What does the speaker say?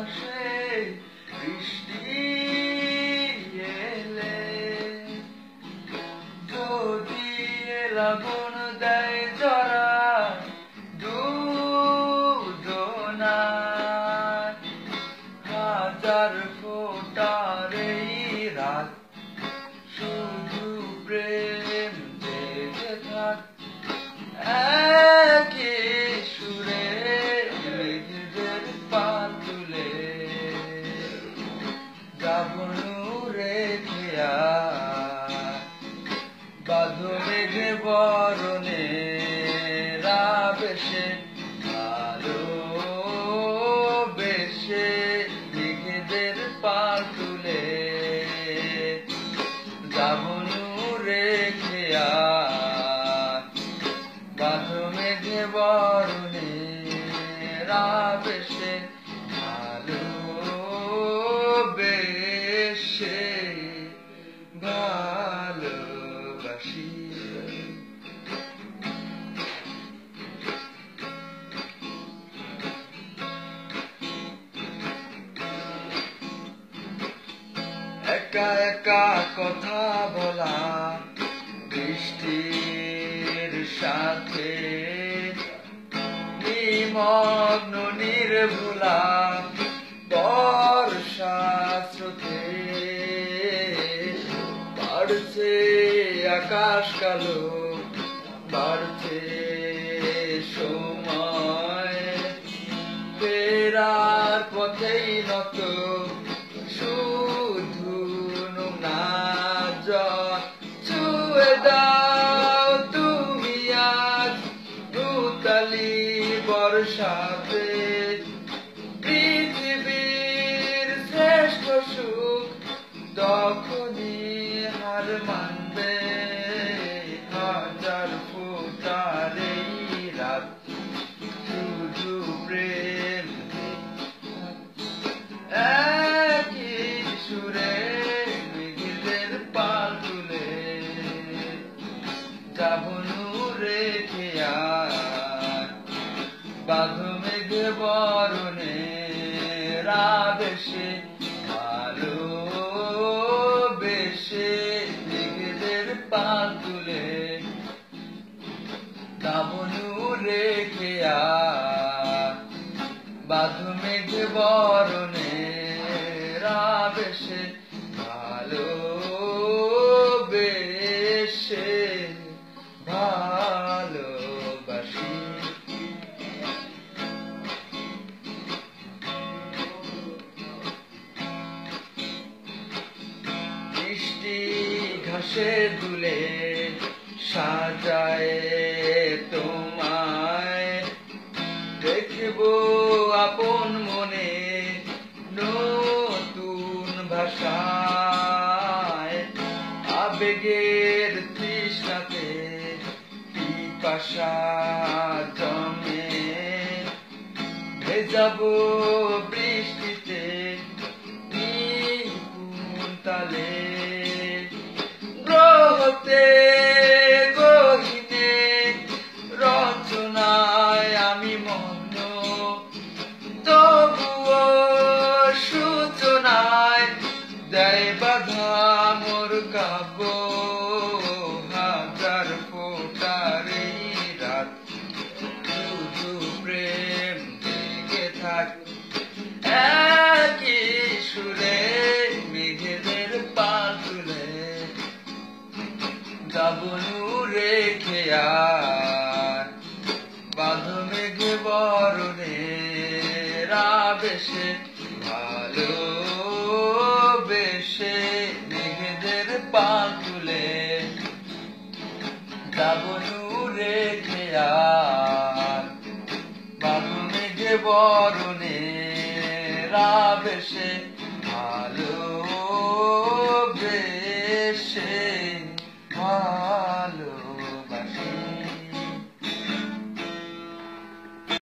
আকাশে বৃষ্টি এলে যদি লাবণ দেয় জরা দুজনায় হাজার ফোঁটার এই রাত শুধু প্রেম জেগে থাক একই সুরে মেঘেদের পাল তুলে যাবনু রেখে বাঁধো মেঘে বরণে রাবেশে ভালোবেসে মেঘেদের পাল তুলে যাবনু রেখে বাঁধো মেঘে বরণে রাবেশে ভালোবেসে ভালোবাসি। একা একা কথা বলা বৃষ্টির সাথে নিমগ্ন নির্ভুলা বর্ষা স্রোতে বাড়ছে আকাশ কালো বাড়ছে সময় ফেরার পথেই নত শুধু নোংরা ছুঁয়ে দাও তুমি আজ ভূতালি বর্ষাতে পৃথিবীর শ্রেষ্ঠ সুখ তখনই হার মানবে হাজার ফোঁটার এই রাত শুধু প্রেম একই সুরে মেঘেদের পাল তুলে যাবনু রেখে বাঁধো মেঘে বরণে রাবেশে ভালোবেসে মেঘেদের পাল তুলে যাবনু রেখে বাঁধো মেঘে বরণে রাবেশে ভালোবেসে ভালোবাসি। বৃষ্টি ঘাসে দুলে সাজায় তোমায় দেখব আপন মনে নতুন ভাষায় আবেগের তৃষ্ণাতে পিপাসা জমে ভেজাবো বৃষ্টিতে নিপুণ তালে গ্রহতে গহিনে রচনায় আমি মগ্ন তবুও সূচনায় দেয় বাধা মোর কাব্য হাজার ফোঁটার এই রাত শুধু প্রেম জেগে থাক একই সুরে মেঘেদের পাল তুলে যাবনু রেখে বাঁধো মেঘে বরণে রাবেশে ভালোবেসে মেঘেদের পাল তুলে যাবনু রেখে বাঁধো মেঘে বরণে রাবেশে ভালো